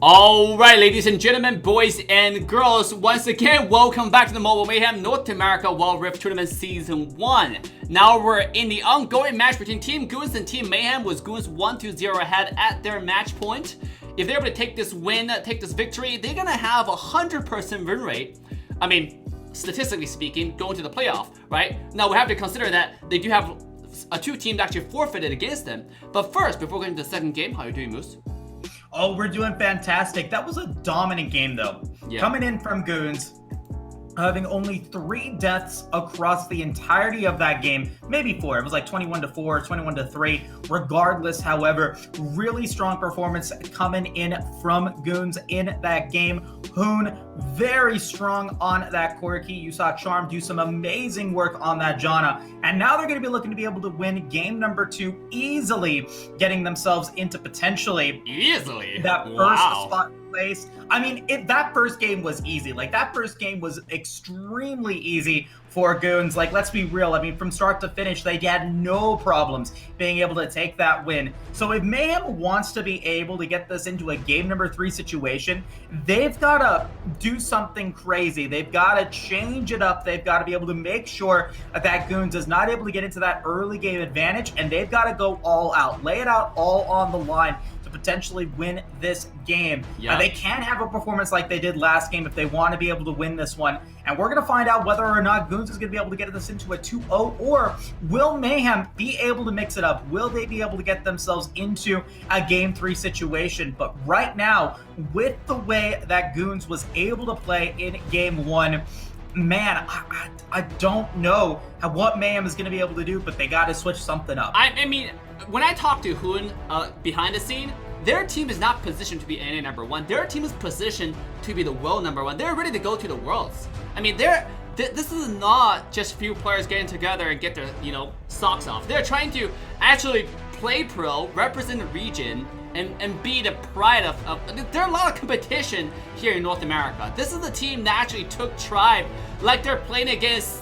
Alright, ladies and gentlemen, boys and girls, once again, welcome back to the Mobile Mayhem North America Wild Rift Tournament Season 1. Now we're in the ongoing match between Team Goons and Team Mayhem, with Goons 1-0 ahead at their match point. If they're able to take this win, take this victory, they're gonna have a 100% win rate. I mean, statistically speaking, going to the playoff, right? Now we have to consider that they do have two teams actually forfeited against them. But first, before going to the second game, how are you doing, Moose? Oh, we're doing fantastic. That was a dominant game, though. Yeah. Coming in from Goons, having only 3 deaths across the entirety of that game. Maybe 4. It was like 21-4, 21-3. Regardless, however, really strong performance coming in from Goons in that game. Hoon, very strong on that Corki. You saw Charm do some amazing work on that Janna. And now they're going to be looking to be able to win game number 2 easily, getting themselves into potentially that first spot place. I mean, that first game was easy. Like, that first game was extremely easy for Goons. Like, let's be real. I mean, from start to finish, they had no problems being able to take that win. So if Mayhem wants to be able to get this into a game number 3 situation, they've got to do something crazy. They've got to change it up. They've got to be able to make sure that Goons is not able to get into that early game advantage, and they've got to go all out, lay it out all on the line to potentially win this game. Yeah. They can't have a performance like they did last game if they want to be able to win this one. And we're going to find out whether or not Goons is going to be able to get this into a 2-0, or will Mayhem be able to mix it up? Will they be able to get themselves into a game 3 situation? But right now, with the way that Goons was able to play in game 1, man, I don't know what Mayhem is going to be able to do, but they got to switch something up. I mean, when I talk to Hoon behind the scene, their team is not positioned to be NA number 1. Their team is positioned to be the world number 1. They're ready to go to the Worlds. I mean, this is not just few players getting together and get their, socks off. They're trying to actually play pro, represent the region, and be the pride of there are a lot of competition here in North America. This is the team that actually took Tribe like they're playing against,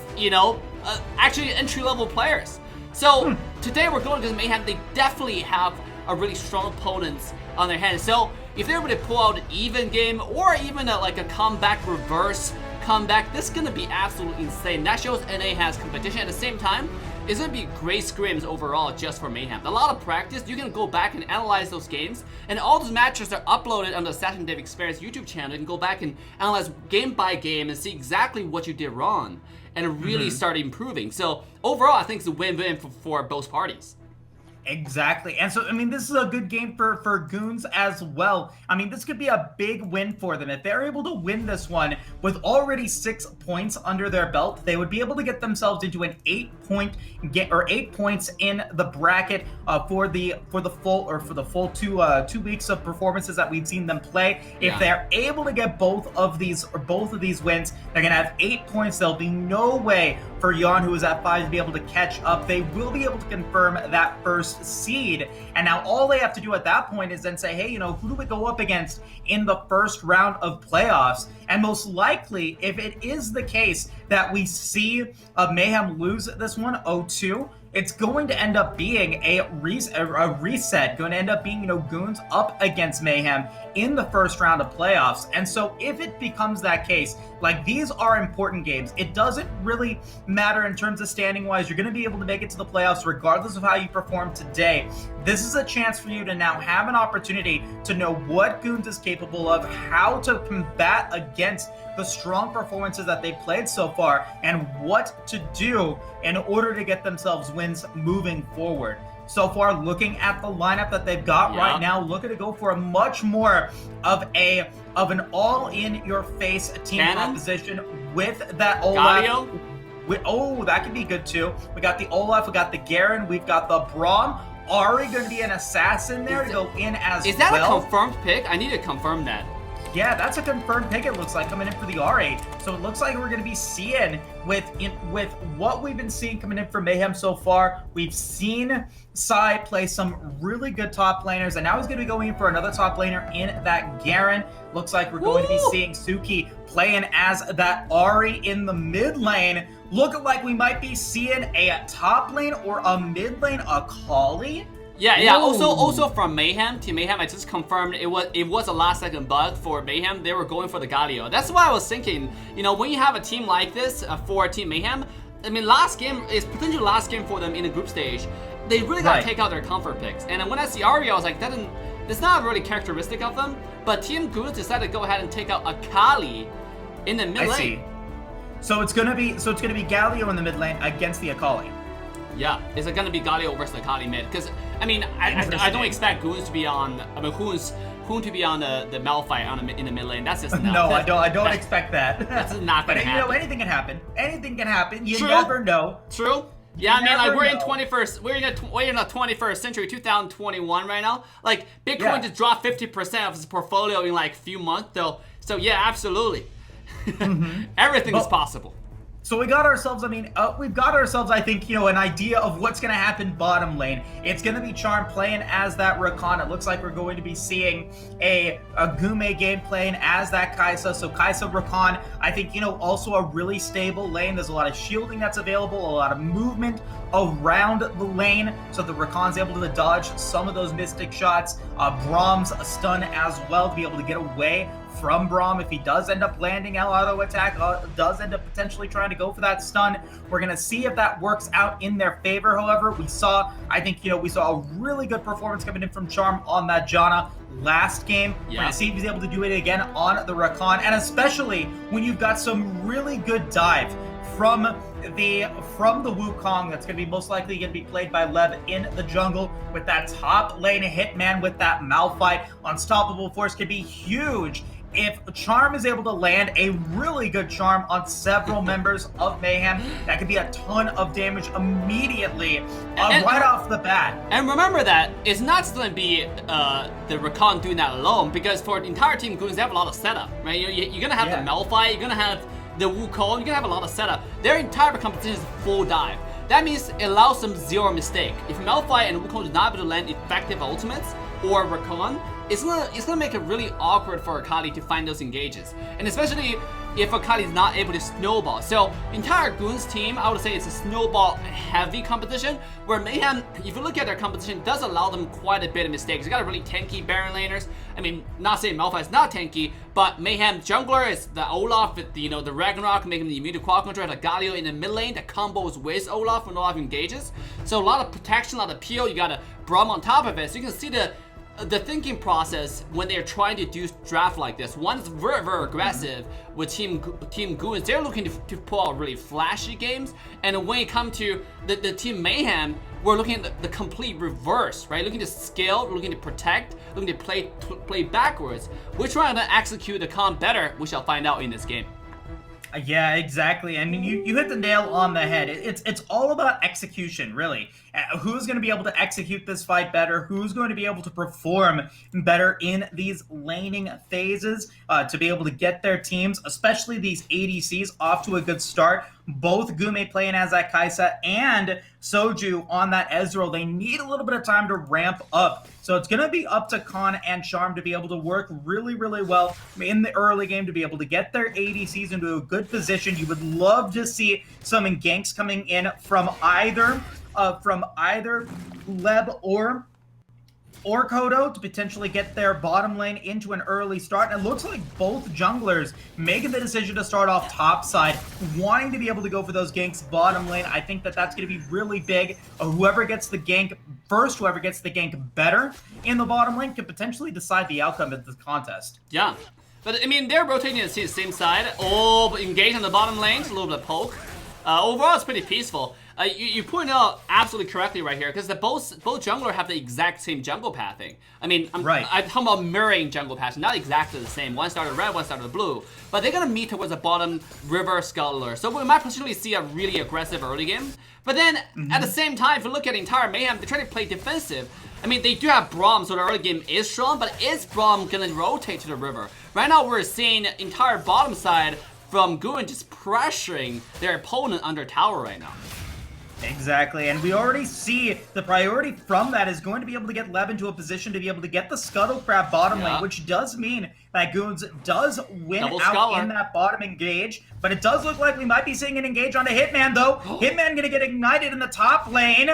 actually entry-level players. So today we're going against Mayhem. They definitely have a really strong opponents on their hands. So if they're able to pull out an even game, or even like a comeback reverse comeback, this is going to be absolutely insane. That shows NA has competition. At the same time, it's going to be great scrims overall just for Mayhem. A lot of practice. You can go back and analyze those games, and all those matches are uploaded on the AssassinDave Experience YouTube channel. You can go back and analyze game by game and see exactly what you did wrong and really start improving. So overall, I think it's a win-win for both parties. Exactly. And so, I mean, this is a good game for Goons as well. I mean, this could be a big win for them. If they're able to win this one with already 6 points under their belt, they would be able to get themselves into an 8 points in the bracket for the full 2 weeks of performances that we've seen them play. If they're able to get both of these wins, they're gonna have 8 points. There'll be no way for Yon, who is at 5, to be able to catch up. They will be able to confirm that first seed, and now all they have to do at that point is then say, hey, who do we go up against in the first round of playoffs? And most likely, if it is the case that we see Mayhem lose this one 0-2, it's going to end up being a reset, going to end up being, Goons up against Mayhem in the first round of playoffs. And so if it becomes that case, like, these are important games. It doesn't really matter in terms of standing wise. You're going to be able to make it to the playoffs regardless of how you perform today. This is a chance for you to now have an opportunity to know what Goons is capable of, how to combat against the strong performances that they've played so far, and what to do in order to get themselves wins moving forward. So far, looking at the lineup that they've got right now, looking to go for a much more of an all-in-your-face team composition with that Olaf. That could be good too. We got the Olaf, we got the Garen, we've got the Braum. Ari going to be an assassin there to go in as well. Is that a confirmed pick? I need to confirm that. Yeah, that's a confirmed pick, it looks like, coming in for the R8. So it looks like we're going to be seeing, with what we've been seeing coming in for Mayhem so far, we've seen Sai play some really good top laners, and now he's going to be going in for another top laner in that Garen. Looks like we're going to be seeing Suki playing as that Ari in the mid lane. Looking like we might be seeing a top lane or a mid lane Akali. Yeah. Whoa. Also from Mayhem, Team Mayhem, I just confirmed it was a last second bug for Mayhem. They were going for the Galio. That's why I was thinking, you know, when you have a team like this for Team Mayhem, I mean, last game is potentially last game for them in the group stage. They really gotta take out their comfort picks. And when I see Aria, I was like, that's not really characteristic of them. But Team Goons decided to go ahead and take out Akali in the mid lane. I see. So it's gonna be Galio in the mid lane against the Akali. Yeah, is it gonna be Galio versus Akali mid? Because I mean, I don't expect Goons to be on. I mean, Hoon to be on the Malphite in the mid lane. That's just not. No, I don't expect that. That's not gonna happen. You know, anything can happen. Anything can happen. You True. never know. True. Yeah, I mean, like we're in know. 21st. We're in the 21st century, 2021 right now. Like Bitcoin just dropped 50% of its portfolio in like a few months. So yeah, absolutely. Everything is possible. So we got ourselves, I think, you know, an idea of what's going to happen bottom lane. It's going to be Charm playing as that Rakan. It looks like we're going to be seeing a Gume game playing as that Kai'Sa. So Kai'Sa, Rakan, I think, you know, also a really stable lane. There's a lot of shielding that's available, a lot of movement around the lane, so the Rakan's able to dodge some of those Mystic shots. Braum's a stun as well to be able to get away from Braum if he does end up landing L auto attack, does end up potentially trying to go for that stun. We're going to see if that works out in their favor. However, we saw a really good performance coming in from Charm on that Janna last game. We're going to see if he's able to do it again on the Rakan, and especially when you've got some really good dive from the Wukong that's going to be most likely going to be played by Lev in the jungle with that top lane hitman with that Malphite. Unstoppable Force could be huge if Charm is able to land a really good charm on several members of Mayhem. That could be a ton of damage immediately right off the bat. And remember that it's not just going to be the Rakan doing that alone, because for the entire team Goons, they have a lot of setup, right? You're going to have the Malphite, you're going to have the Wukong, you're going to have a lot of setup. Their entire competition is full dive. That means it allows them zero mistake. If Malphite and Wukong is not able to land effective ultimates, or Rakan, it's gonna make it really awkward for Akali to find those engages. And especially if Akali is not able to snowball. So entire Goons team, I would say it's a snowball heavy competition, where Mayhem, if you look at their competition, does allow them quite a bit of mistakes. You got a really tanky Baron laners. I mean, not saying Malphite is not tanky, but Mayhem jungler is the Olaf with the Ragnarok, making the immune to quad control, the Galio in the mid lane that combos with Olaf when Olaf engages. So a lot of protection, a lot of peel, you got a Braum on top of it. So you can see the thinking process when they're trying to do draft like this. One is very, very aggressive with Team Goons. They're looking to pull out really flashy games. And when it comes to the Team Mayhem, we're looking at the complete reverse, right? Looking to scale, looking to protect, looking to play backwards. We're trying to execute the comp better. We shall find out in this game. Yeah, exactly. I mean, you hit the nail on the head. It's all about execution, really. Who's going to be able to execute this fight better? Who's going to be able to perform better in these laning phases to be able to get their teams, especially these ADCs, off to a good start? Both Gume playing as that Kai'Sa and Soju on that Ezreal, they need a little bit of time to ramp up. So it's going to be up to Khan and Charm to be able to work really, really well in the early game to be able to get their ADCs into a good position. You would love to see some ganks coming in from either Leb or Kodo to potentially get their bottom lane into an early start. And it looks like both junglers making the decision to start off top side, wanting to be able to go for those ganks bottom lane. I think that that's going to be really big. Whoever gets the gank first, whoever gets the gank better in the bottom lane could potentially decide the outcome of this contest. Yeah. But, I mean, they're rotating to the same side. Oh, engage on the bottom lane, a little bit of poke. Overall, it's pretty peaceful. You pointed out absolutely correctly right here, because both jungler have the exact same jungle pathing. I mean, I'm talking about mirroring jungle paths, not exactly the same. One started red, one started blue. But they're going to meet towards the bottom river scuttler. So we might potentially see a really aggressive early game. But then, at the same time, if you look at the entire Mayhem, they're trying to play defensive. I mean, they do have Braum, so the early game is strong, but is Braum going to rotate to the river? Right now, we're seeing the entire bottom side from Goon just pressuring their opponent under tower right now. Exactly, and we already see the priority from that is going to be able to get Lev into a position to be able to get the Scuttle Crab bottom lane, which does mean that Goons does win out in that bottom engage, but it does look like we might be seeing an engage on a Hitman, though. Hitman gonna get ignited in the top lane.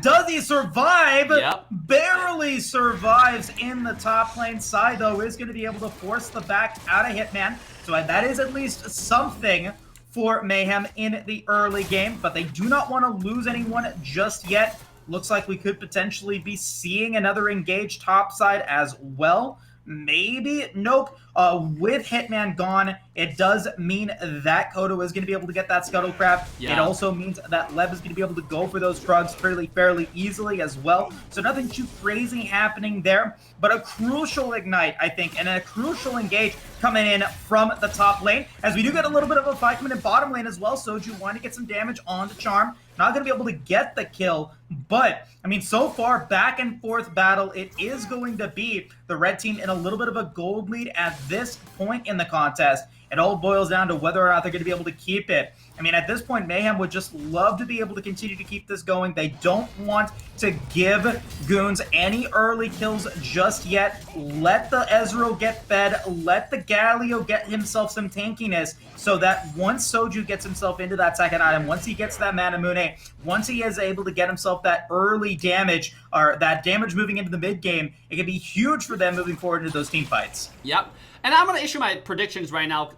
Does he survive? Yep. Barely survives in the top lane side, though, is going to be able to force the back out of Hitman. So that is at least something for Mayhem in the early game, but they do not want to lose anyone just yet. Looks like we could potentially be seeing another engage topside as well. Maybe. Nope. With Hitman gone, it does mean that Kodo is going to be able to get that Scuttlecraft. Yeah. It also means that Lev is going to be able to go for those drugs fairly easily as well. So nothing too crazy happening there, but a crucial ignite, I think, and a crucial engage coming in from the top lane, as we do get a little bit of a fight coming in bottom lane as well. Soju wanting to get some damage onto Charm. Not going to be able to get the kill, but, I mean, so far, back and forth battle, it is going to be the red team in a little bit of a gold lead at this point in the contest. It all boils down to whether or not they're going to be able to keep it. I mean, at this point, Mayhem would just love to be able to continue to keep this going. They don't want to give Goons any early kills just yet. Let the Ezreal get fed. Let the Galio get himself some tankiness so that once Soju gets himself into that second item, once he gets that Manamune, once he is able to get himself that early damage, or that damage moving into the mid game, it can be huge for them moving forward into those team fights. Yep. And I'm going to issue my predictions right now.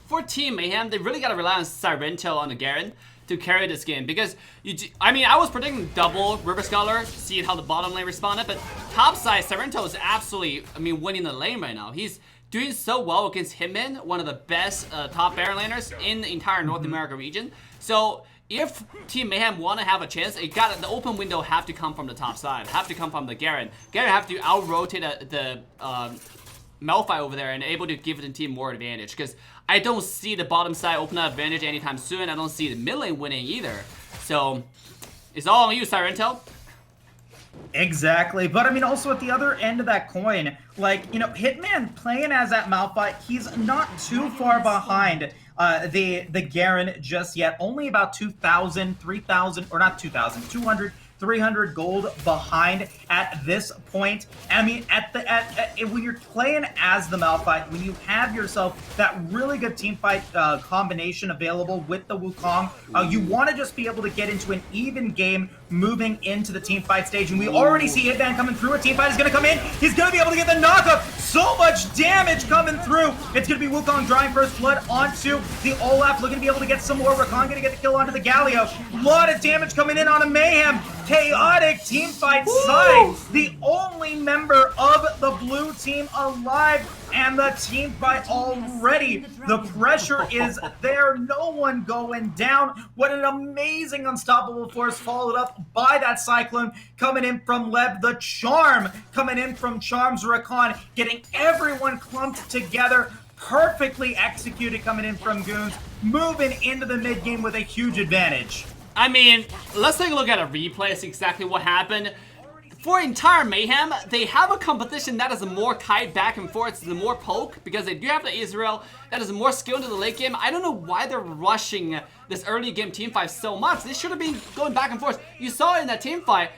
For Team Mayhem, they really got to rely on Sirento on the Garen to carry this game. Because, I was predicting double River Scholar, seeing how the bottom lane responded. But topside, Sirento is absolutely, winning the lane right now. He's doing so well against Hitman, one of the best top Baron laners in the entire North America region. So, if Team Mayhem want to have a chance, the open window have to come from the top side, have to come from the Garen. Garen have to out-rotate the Malphite over there and able to give the team more advantage, because I don't see the bottom side open up advantage anytime soon. I don't see the mid lane winning either. So it's all on you, Sirento. Exactly, but I mean, also at the other end of that coin, like, Hitman playing as that Malphite, he's not too far behind the Garen just yet. Only about 2,000, 3,000, or not 2,000, 200, 300 gold behind at this point. I mean, when you're playing as the Malphite, when you have yourself that really good team fight combination available with the Wukong, you want to just be able to get into an even game moving into the team fight stage. And we already see Hitman coming through. A team fight is going to come in. He's going to be able to get the knockup. So much damage coming through. It's going to be Wukong drawing first blood onto the Olaf, looking to be able to get some more. Rakan going to get the kill onto the Galio. A lot of damage coming in on a Mayhem. Chaotic team fight side. The only member of the blue team alive, and the team fight already. The pressure is there. No one going down. What an amazing unstoppable force, followed up by that Cyclone coming in from Leb. The Charm coming in from Charm's Rakan, getting everyone clumped together. Perfectly executed coming in from Goons, moving into the mid game with a huge advantage. I mean, let's take a look at a replay, see exactly what happened. For entire Mayhem, they have a competition that is more kite back and forth, the more poke, because they do have the Israel that is more skilled into the late game. I don't know why they're rushing this early game teamfight so much. They should have been going back and forth. You saw in that teamfight,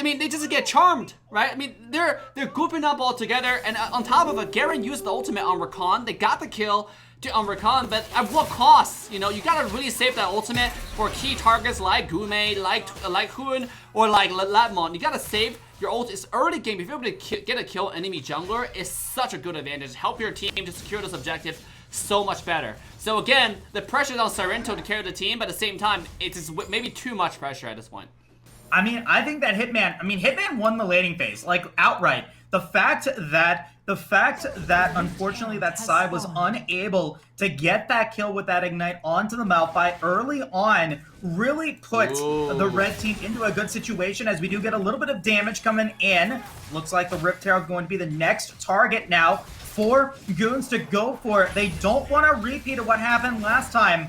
they just get charmed, right? I mean, they're grouping up all together, and on top of it, Garen used the ultimate on Rakan. They got the kill on Rakan, but at what cost? You gotta really save that ultimate for key targets like Gume, like Hoon, or like Latmon. You gotta save your ult. It's early game. If you're able to get a kill enemy jungler, it's such a good advantage. Help your team to secure this objective so much better. So again, the pressure is on Sirento to carry the team, but at the same time, it is maybe too much pressure at this point. I mean, I think that Hitman won the laning phase, like, outright. The fact that unfortunately that Psy was unable to get that kill with that Ignite onto the Malphite early on really put the red team into a good situation, as we do get a little bit of damage coming in. Looks like the Rift Herald going to be the next target now for Goons to go for. They don't want a repeat of what happened last time.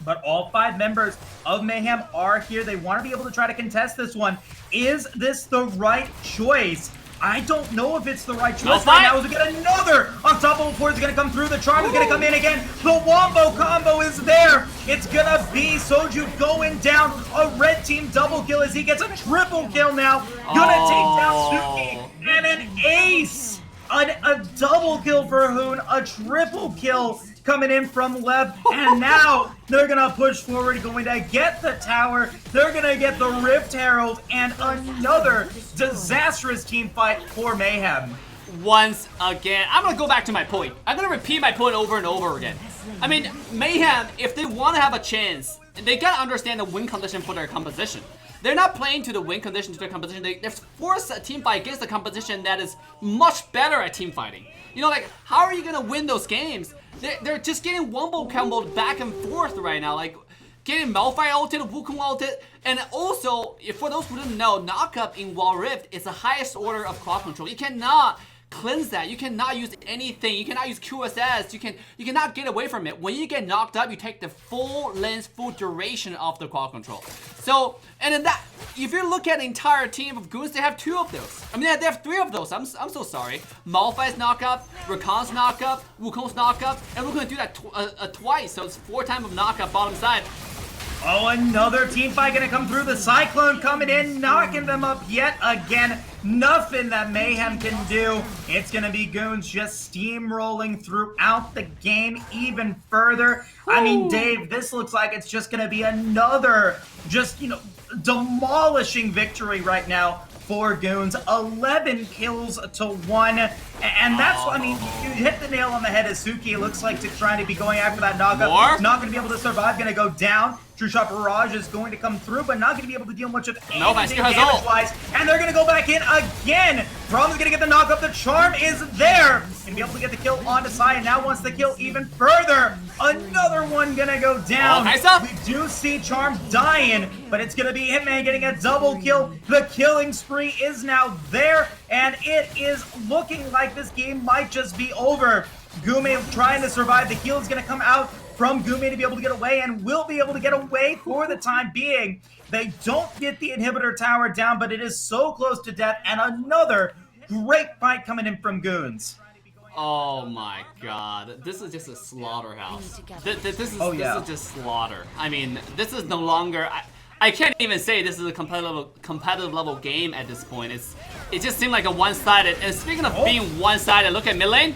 But all 5 members of Mayhem are here. They want to be able to try to contest this one. Is this the right choice? I don't know if it's the right choice right now. As we get another unstoppable force is going to come through. The Charm is going to come in again. The Wombo combo is there. It's going to be Soju going down. A red team double kill as he gets a triple kill now. Going to take down Suki and an ace. a double kill for Hoon, a triple kill coming in from Lev, and now they're gonna push forward, going to get the tower, they're gonna get the Rift Herald, and another disastrous team fight for Mayhem. Once again, I'm gonna go back to my point. I'm gonna repeat my point over and over again. I mean, Mayhem, if they want to have a chance, they gotta understand the win condition for their composition. They're not playing to the win condition to their composition. They're forced a team fight against a composition that is much better at team fighting. You know, like, how are you gonna win those games? They're just getting wombo comboed back and forth right now, like getting Malphite ulted, Wukong ulted, and also, for those who didn't know, knockup in Wall Rift is the highest order of crowd control. You cannot cleanse that. You cannot use anything. You cannot use QSS. You cannot get away from it. When you get knocked up, you take the full length, full duration of the crowd control. So, and then that, if you look at the entire team of Goons, they have 2 of those. I mean, they have 3 of those. I'm so sorry. Malphite's knockup, Rakan's knockup, Wukong's knockup, and we're gonna do that twice. So it's 4 times of knockup bottom side. Oh, another team fight gonna come through. The Cyclone coming in, knocking them up yet again. Nothing that Mayhem can do. It's gonna be Goons just steamrolling throughout the game even further. I mean, Dave, this looks like it's just gonna be another just, you know, demolishing victory right now for Goons. 11 kills to 1. And that's, I mean, you hit the nail on the head as Suki. It looks like to trying to be going after that knockup. More? Not going to be able to survive, going to go down. True Shot Barrage is going to come through, but not going to be able to deal much of anything damage-wise. And they're going to go back in again. Brom's going to get the knockup. The Charm is there. Going to be able to get the kill onto Sai, and now wants the kill even further. Another one going to go down. We do see Charm dying, but it's going to be Hitman getting a double kill. The killing spree is now there, and it is looking like this game might just be over. Gume trying to survive. The heal is going to come out from Gume to be able to get away, and will be able to get away for the time being. They don't get the inhibitor tower down, but it is so close to death, and another great fight coming in from Goons. Oh my god, this is just a slaughterhouse. This is just slaughter. I mean, this is no longer, I can't even say this is a competitive level game at this point. It just seemed like a one-sided, and speaking of being one-sided, look at mid lane.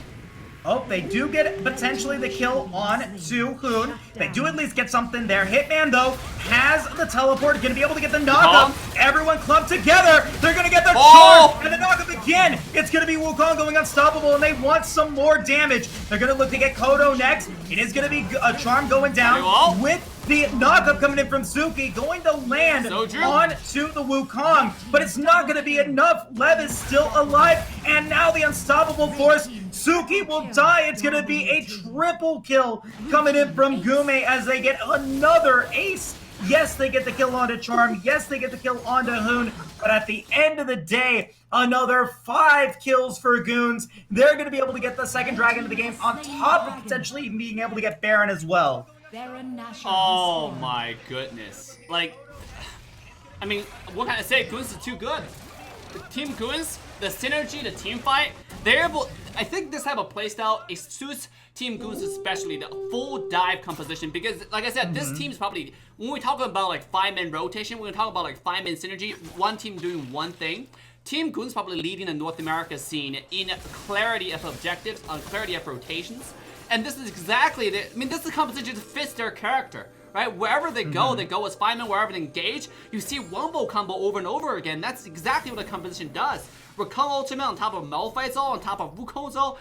Oh, they do get potentially the kill on to Hoon. They do at least get something there. Hitman, though, has the teleport. Going to be able to get the knockup. Everyone clumped together. They're going to get the charge and the knockup again. It's going to be Wukong going unstoppable, and they want some more damage. They're going to look to get Kodo next. It is going to be a Charm going down with the knockup coming in from Suki, going to land onto the Wukong, but it's not going to be enough. Lev is still alive, and now the unstoppable force. Suki will die. It's going to be a triple kill coming in from Gume as they get another ace. Yes, they get the kill onto Charm. Yes, they get the kill onto Hoon. But at the end of the day, another 5 kills for Goons. They're going to be able to get the second dragon of the game on top of potentially being able to get Baron as well. Oh my goodness. Like, I mean, what can I say? Goons is too good. The Team Goons, the synergy, the team fight, they're able, I think this type of playstyle, it suits Team Goons especially, the full dive composition, because like I said, this team's probably, when we talk about like 5-man rotation, we're gonna talk about like 5-man synergy, one team doing one thing. Team Goons probably leading the North America scene in clarity of objectives, on clarity of rotations. And this is exactly the, I mean, this is a composition that fits their character, right? Wherever they go as 5-man, wherever they engage, you see wombo combo over and over again. That's exactly what the composition does. Rakan ultimate on top of Malphite's ult, on top of Wukong's ult.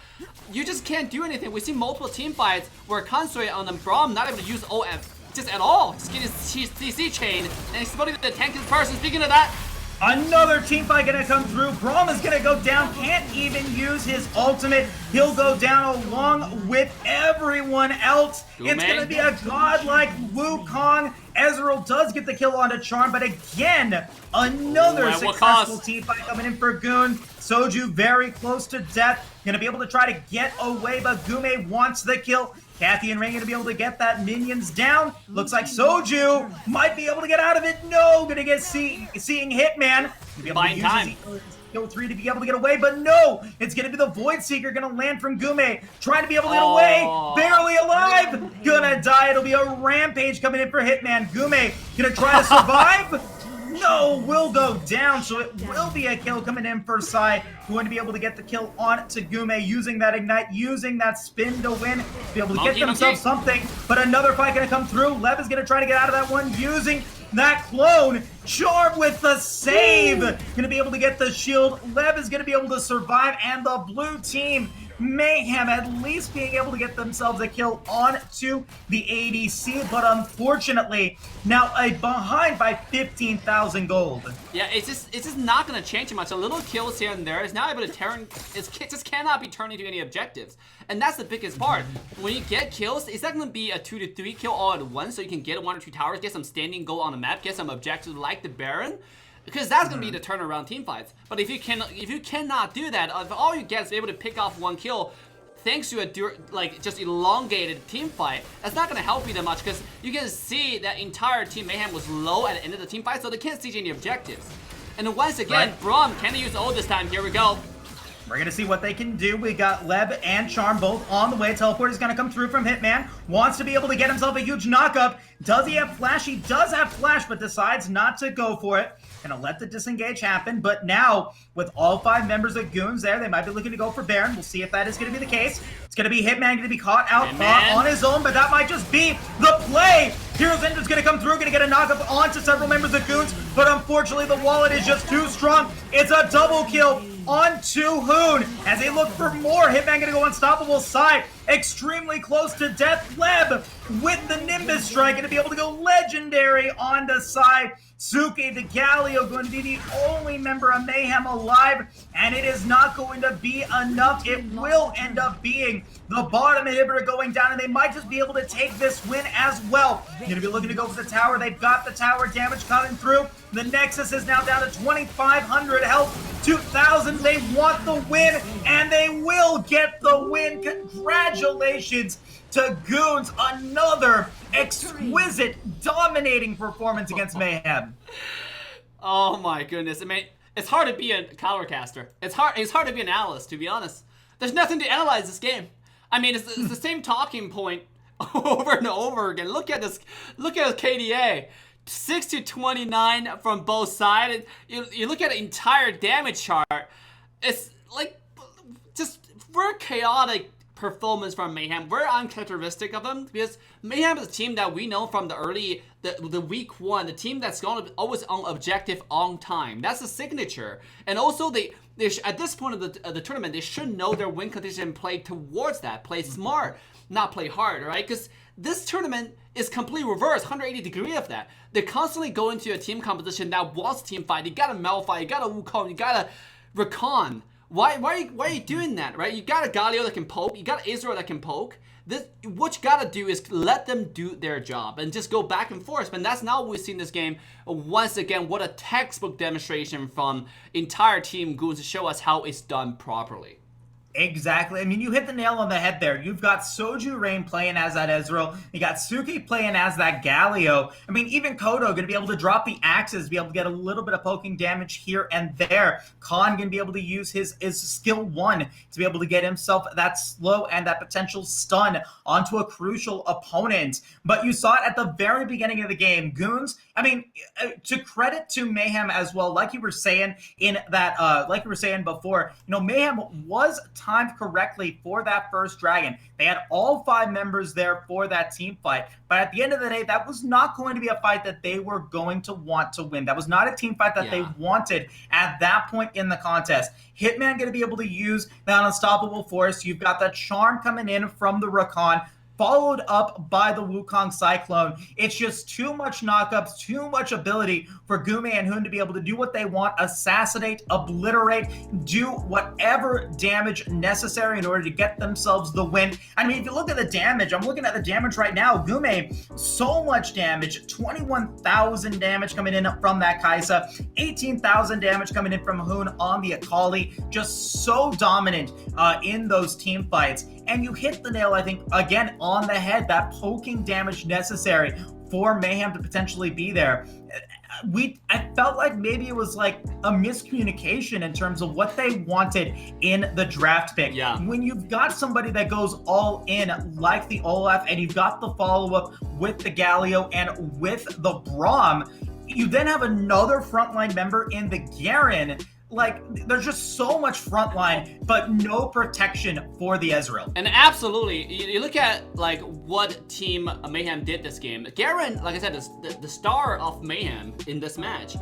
You just can't do anything. We see multiple team fights where Consort on the Braum not able to use ult just at all. Just getting his CC chain and exploding the tank in person. Speaking of that, another team fight gonna come through. Braum is gonna go down, can't even use his ultimate. He'll go down along with everyone else. It's gonna be a godlike Wukong. Ezreal does get the kill onto Charm, but again, another successful team fight coming in for Goon. Soju very close to death. Gonna be able to try to get away, but Gume wants the kill. Kathy and Ray gonna be able to get that minions down. Looks like Soju might be able to get out of it. No, gonna get seeing Hitman. Fine time. Kill 3 to be able to get away, but no! It's gonna be the Void Seeker gonna land from Gume, trying to be able to get away, barely alive! Gonna die, it'll be a rampage coming in for Hitman. Gume gonna try to survive. No, will go down, so it will be a kill coming in for Sai, going to be able to get the kill on to Gume, using that ignite, using that spin to win, to be able to get themselves something, but another fight going to come through. Lev is going to try to get out of that one, using that clone. Charm with the save, going to be able to get the shield. Lev is going to be able to survive, and the blue team, Mayhem, at least being able to get themselves a kill onto the ADC, but unfortunately, now behind by 15,000 gold. Yeah, it's just not gonna change too much. A little kills here and there is now able to turn. It just cannot be turned into any objectives, and that's the biggest part. When you get kills, it's not gonna be a 2 to 3 kill all at once, so you can get 1 or 2 towers, get some standing gold on the map, get some objectives like the Baron. Because that's gonna be the turnaround team fights. But if you cannot do that, if all you get is able to pick off 1 kill, thanks to a just elongated team fight, that's not gonna help you that much. Because you can see that entire team Mayhem was low at the end of the team fight, so they can't siege any objectives. And then once again, Braum can use ult this time. Here we go. We're going to see what they can do. We got Leb and Charm both on the way. Teleport is going to come through from Hitman. Wants to be able to get himself a huge knockup. Does he have flash? He does have flash, but decides not to go for it. Going to let the disengage happen. But now, with all 5 members of Goons there, they might be looking to go for Baron. We'll see if that is going to be the case. It's going to be Hitman going to be caught out on his own, but that might just be the play. Hero's Ender's going to come through, going to get a knockup onto several members of Goons, but unfortunately the wallet is just too strong. It's a double kill onto Hoon as they look for more. Hitman gonna go unstoppable side, extremely close to death. Leb with the Nimbus strike, gonna be able to go legendary onto side. Suke the Galio going to be the only member of Mayhem alive, and it is not going to be enough. It will end up being the bottom inhibitor going down, and they might just be able to take this win as well. They're gonna be looking to go for the tower. They've got the tower damage coming through. The Nexus is now down to 2,500 health, 2,000. They want the win, and they will get the win. Congratulations to Goons. Another exquisite, dominating performance against Mayhem. Oh my goodness. I mean, it's hard to be a colorcaster. It's hard to be an analyst, to be honest. There's nothing to analyze this game. I mean, it's the same talking point over and over again. Look at this. Look at this KDA. 6 to 29 from both sides. You look at the entire damage chart. It's like just very chaotic performance from Mayhem. Very uncharacteristic of them, because Mayhem is a team that we know from the week 1, the team that's going to be always on objective on time. That's the signature. And also they at this point of the tournament, they should know their win condition and play towards that. Play smart, not play hard, right? Because this tournament is completely reversed, 180 degree of that. They constantly go into a team composition that wants team fight. You got a Malphite, you got a Wukong, you got a Rakan. Why are you doing that, right? You got a Galio that can poke, you got Azor that can poke. What you gotta do is let them do their job and just go back and forth. And that's not what we've seen this game. Once again, what a textbook demonstration from entire team Goons to show us how it's done properly. Exactly. I mean, you hit the nail on the head there. You've got Soju Rain playing as that Ezreal. You got Suki playing as that Galio. I mean, even Kodo going to be able to drop the axes, be able to get a little bit of poking damage here and there. Khan going to be able to use his skill 1 to be able to get himself that slow and that potential stun onto a crucial opponent. But you saw it at the very beginning of the game. Goons, I mean, to credit to Mayhem as well, like you were saying in that, like you were saying before, you know, Mayhem was timed correctly for that first dragon. They had all 5 members there for that team fight. But at the end of the day, that was not going to be a fight that they were going to want to win. That was not a team fight that they wanted at that point in the contest. Hitman going to be able to use that unstoppable force. You've got the charm coming in from the Rakan, followed up by the Wukong Cyclone. It's just too much knockups, too much ability for Gume and Hoon to be able to do what they want, assassinate, obliterate, do whatever damage necessary in order to get themselves the win. I mean, if you look at the damage, I'm looking at the damage right now. Gume, so much damage, 21,000 damage coming in from that Kaisa, 18,000 damage coming in from Hoon on the Akali, just so dominant in those team fights. And you hit the nail, I think, again, on the head, that poking damage necessary for Mayhem to potentially be there. I felt like maybe it was like a miscommunication in terms of what they wanted in the draft pick. Yeah. When you've got somebody that goes all in like the Olaf, and you've got the follow-up with the Galio and with the Braum, You then have another frontline member in the Garen. Like, there's just so much frontline, but no protection for the Ezreal. And absolutely, you look at like what Team Mayhem did this game. Garen, like I said, is the star of Mayhem in this match.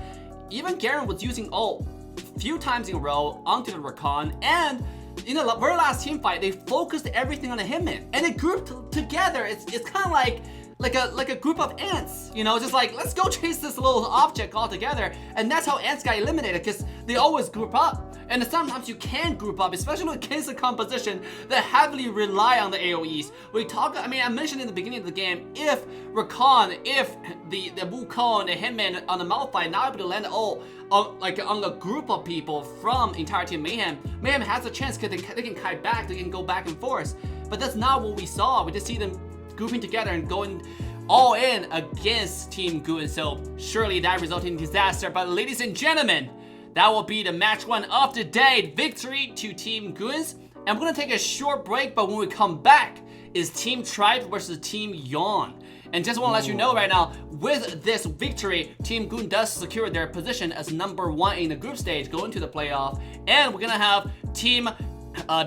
Even Garen was using ult a few times in a row onto the Rakan, and in the very last team fight, they focused everything on the Hitman, and it grouped together. It's kind of like a group of ants, you know, just like, let's go chase this little object all together. And that's how ants got eliminated, because they always group up. And sometimes you can group up, especially against a composition that heavily rely on the AoEs. I mentioned in the beginning of the game, if Rakan, if the Wukong, the Hitman on the Malphite not able to land ult on a group of people from entire team Mayhem has a chance because they can kite back, they can go back and forth. But that's not what we saw. We just see them grouping together and going all in against Team GOONS. So surely that resulted in disaster. But ladies and gentlemen, that will be the match 1 of the day. Victory to Team GOONS. And we're gonna take a short break, but when we come back, is Team Tribe versus Team Yawn. And just want to let you know right now, with this victory, Team GOONS does secure their position as number 1 in the group stage, going to the playoff. And we're gonna have Team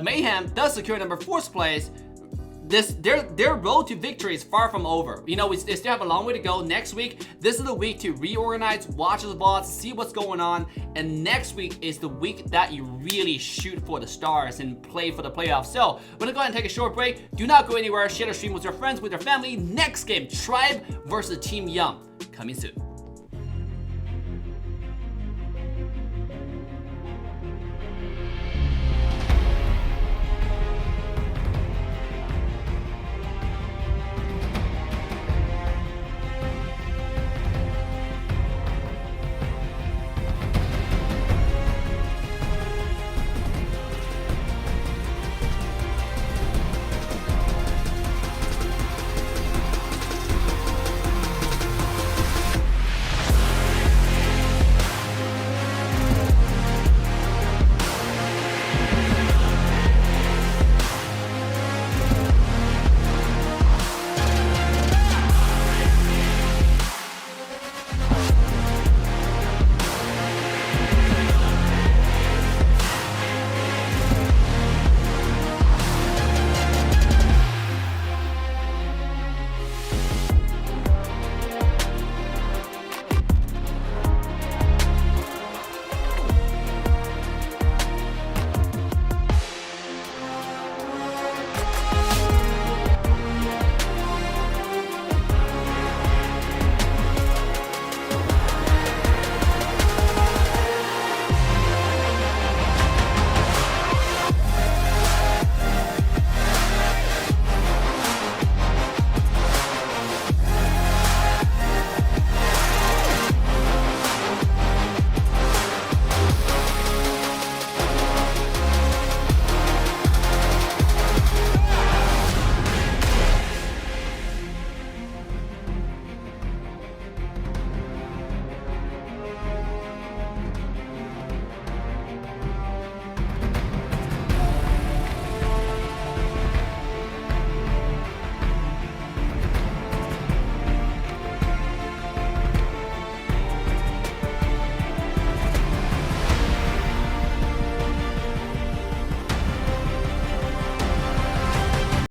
Mayhem does secure number 4th place. Their road to victory is far from over. You know, they still have a long way to go. Next week, this is the week to reorganize, watch the bots, see what's going on, and next week is the week that you really shoot for the stars and play for the playoffs. So, we're gonna go ahead and take a short break. Do not go anywhere. Share the stream with your friends, with your family. Next game, Tribe versus Team Young. Coming soon.